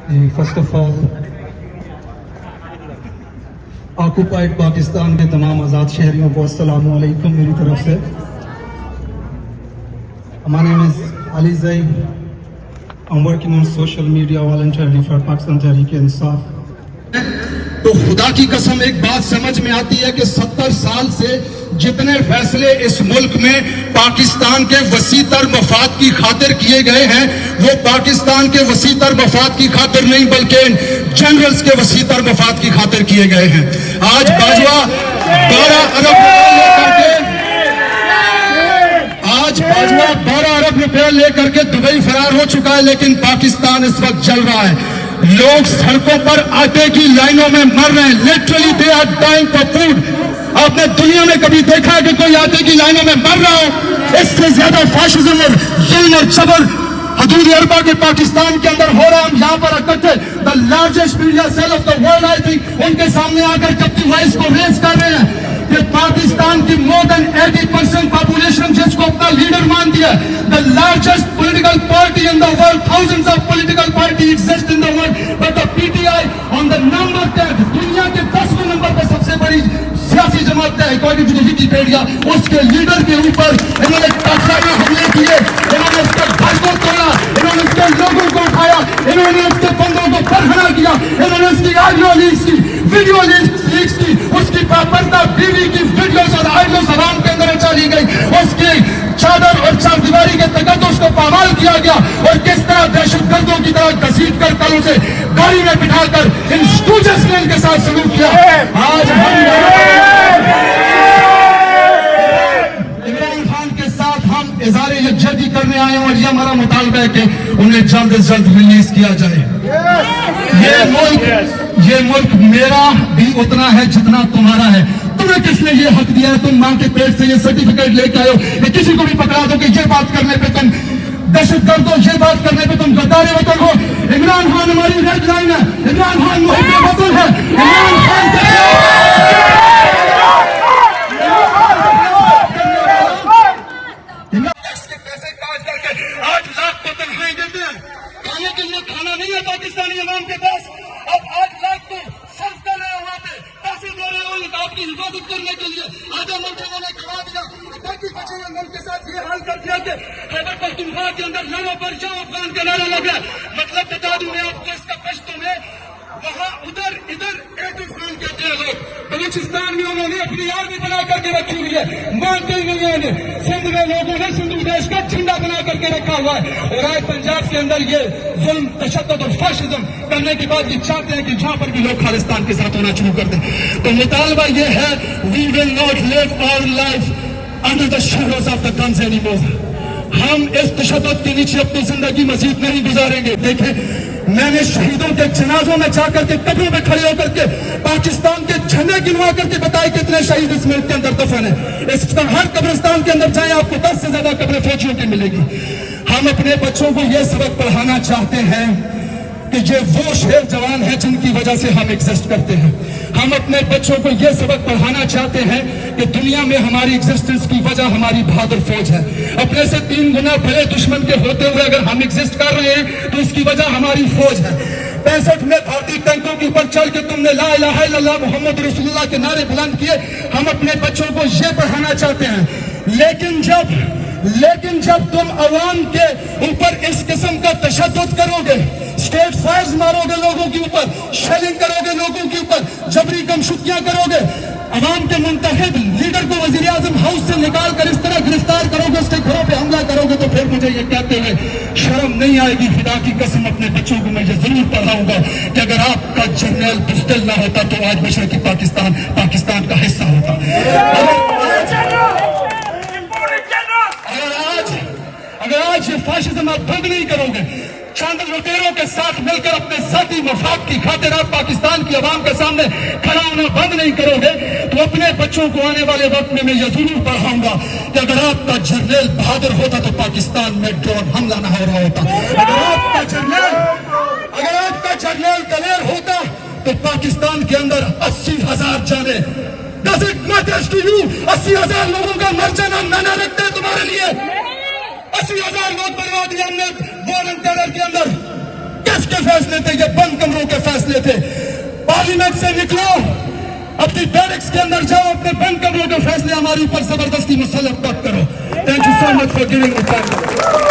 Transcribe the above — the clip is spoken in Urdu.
First of all occupied Pakistan کے تمام آزاد شہریوں کو السلام علیکم میری طرف سے. My name is Ali Zaid. I'm working on social media voluntarily for Pakistan Tehreek-e-Insaf. تو خدا کی قسم ایک بات سمجھ میں آتی ہے کہ 70 سال سے جتنے فیصلے اس ملک میں پاکستان کے وسیع تر مفاد کی خاطر کیے گئے ہیں وہ پاکستان کے وسیع تر مفاد کی خاطر نہیں بلکہ جنرلز کے وسیع تر مفاد کی خاطر کیے گئے ہیں. آج باجوہ 12 ارب روپے لے کر کے دبئی فرار ہو چکا ہے، لیکن پاکستان اس وقت جل رہا ہے. لوگ سڑکوں پر آٹے کی لائنوں میں مر رہے ہیں. Literally they are dying for food. آپ نے دنیا میں کبھی دیکھا کہ کوئی آٹے کی لائنوں میں مر رہا ہو؟ اس سے زیادہ فاشزم اور ظلم اور جبر حدود اربا کے پاکستان کے اندر ہو رہا. ہم یہاں پر اکٹھے the largest media cell of the world I think ان کے سامنے آ کر جب وائس کو ریز کر رہے ہیں کہ پاکستان کی مور دین 80% پاپولیشن جس کو اپنا لیڈر مان دیا. The largest political party in the world, thousands of political parties exist in the world, but the PTI on the number 10 دنیا کے 10ویں نمبر پر سب سے بڑی سیاسی جماعت ہے اکارڈنگ ٹو ویکیپیڈیا. اس کے لیڈر کے اوپر انہوں نے قاطعانہ حملے کیے، انہوں نے اس کے گھر کو توڑا، انہوں نے اس کے لوگوں کو اٹھایا، انہوں نے اس کے بندوں کو برہنہ کیا، انہوں نے اس کی آڈیو لیکس کی، ویڈیو لیکس کی، اس کی پاپردہ بیوی کی ویڈیوز اور آڈیوز عوام کے اندر چلی گئی، اس کی چادر اور چار دیواری کے تقدس کو پامال کیا گیا، اور کس طرح دہشت گردوں کی طرح گھسیٹ کر کل اسے گاڑی میں بٹھا کر ان اسٹوڈنٹس نے ان کے ساتھ سلوک کیا. آج عمران خان کے ساتھ ہم اظہار یکجہتی کرنے آئے ہیں اور یہ ہمارا مطالبہ ہے کہ انہیں جلد از جلد ریلیز کیا جائے. یہ ملک میرا بھی اتنا ہے جتنا تمہارا ہے. تمہیں کس نے یہ حق دیا ہے تم ماں کے پیٹ سے یہ سرٹیفکیٹ لے کے آئے ہو کہ کسی کو بھی پکڑا دو کہ یہ بات کرنے پہ تم دہشت گرد ہو، یہ بات کرنے پہ تم غدار وطن ہو؟ عمران خان ہماری ریڈ لائن ہے، عمران خان محب وطن ہے، عمران خان کے پیسے کاٹ کر کے 8 لاکھ کو تنخواہیں دیتے ہیں. کھانے کے لیے کھانا نہیں ہے پاکستانی عوام کے پاس. اب 8 لاکھ کو صرف کر رہے ہیں وہاں پہ پیسے دے رہے ہیں آپ کی حفاظت کرنے کے لیے. آدھا ملک انہوں نے کھوا دیا، باقی بچے ہوئے ملک کے ساتھ یہ حال کر دیا کہ خیبر پختونخوا کے اندر لڑوں پر جاؤ افغان کا نعرہ لگا. مطلب بتا دوں میں آپ کو اس کا پشتوں میں وہاں ادھر ایک افغان کہتے ہیں لوگ. بلوچستان میں انہوں نے اپنی آرمی بنا کر کے رکھی ہوئی ہے، مانتے ہی نہیں ہیں. سندھ میں لوگوں نے سندھ دیش کا جھنڈا بنا کر کے رکھا ہوا ہے، اور آج پنجاب کے اندر یہ ظلم تشدد اور فاشزم کرنے کے بعد یہ چاہتے ہیں کہ جہاں پر بھی لوگ خالصتان کے ساتھ ہونا شروع کر دیں. تو مطالبہ یہ ہے we will not live our life under the shadows of the guns anymore. ہم اس تشدد کے نیچے اپنی زندگی مزید نہیں گزاریں گے. دیکھیں میں نے شہیدوں کے جنازوں میں جا کر کے قبروں میں کھڑے ہو کر کے پاکستان کے جھنڈے گنوا کر کے بتائے کتنے شہید اس ملک کے اندر دفن ہیں. اس ہر قبرستان کے اندر جائیں آپ کو 10 سے زیادہ قبریں فوجیوں کی ملے گی. ہم اپنے بچوں کو یہ سبق پڑھانا چاہتے ہیں کہ یہ وہ شیر جوان ہیں جن کی وجہ سے ہم ایگزسٹ کرتے ہیں. ہم اپنے بچوں کو یہ سبق پڑھانا چاہتے ہیں کہ دنیا میں ہماری ایگزسٹنس کی وجہ ہماری بہادر فوج ہے. اپنے سے 3 گنا بڑے دشمن کے ہوتے ہوئے اگر ہم ایگزسٹ کر رہے ہیں تو اس کی وجہ ہماری فوج ہے. 65 میں بھارتی ٹینکوں کے اوپر چڑھ کے تم نے لا الہ الا اللہ محمد رسول اللہ کے نعرے بلند کیے. ہم اپنے بچوں کو یہ پڑھانا چاہتے ہیں. لیکن جب تم عوام کے اوپر اس قسم کا تشدد کرو گے، اسٹیٹ فائرز مارو گے لوگوں کے اوپر، شیلنگ کرو گے لوگوں کے اوپر، جبری گمشدگیاں کرو گے، عوام کے منتخب لیڈر کو وزیر اعظم ہاؤس سے نکال کر اس طرح گرفتار کرو گے، اس کے گھروں پہ حملہ کرو گے، تو پھر مجھے یہ کہتے ہوئے شرم نہیں آئے گی؟ خدا کی قسم اپنے بچوں کو میں یہ ضرور پڑھاؤں گا کہ اگر آپ کا جنرل بزدل نہ ہوتا تو آج مشرقی پاکستان کا حصہ ہوتا. اگر آج یہ فاشزم آپ بند نہیں کرو گے، چند لٹیروں کے ساتھ مل کر اپنے ذاتی مفاد کی خاطر آپ پاکستان کی عوام کے سامنے کھڑا ہونا بند نہیں کرو گے، تو اپنے بچوں کو آنے والے وقت میں یہ ضرور پڑھاؤں گا کہ اگر آپ کا جنرل بہادر ہوتا تو پاکستان میں ڈرون حملہ نہ ہو رہا ہوتا. اگر آپ کا جنرل دلیر ہوتا تو پاکستان کے اندر 80,000 جانے. Does it matter to you 80,000 لوگوں کا مر جانا نہ رکھتے ہیں تمہارے لیے؟ 80,000 لوگ برباد کیا ہم نے وارن ٹیرر کے اندر. کس کے فیصلے تھے یہ؟ پارلیمنٹ سے نکلو, اپنی بیرکس کے اندر جاؤ, اپنے بند کمروں کے فیصلے ہماری اوپر زبردستی مسلط مت کرو. Thank you so much for giving me time.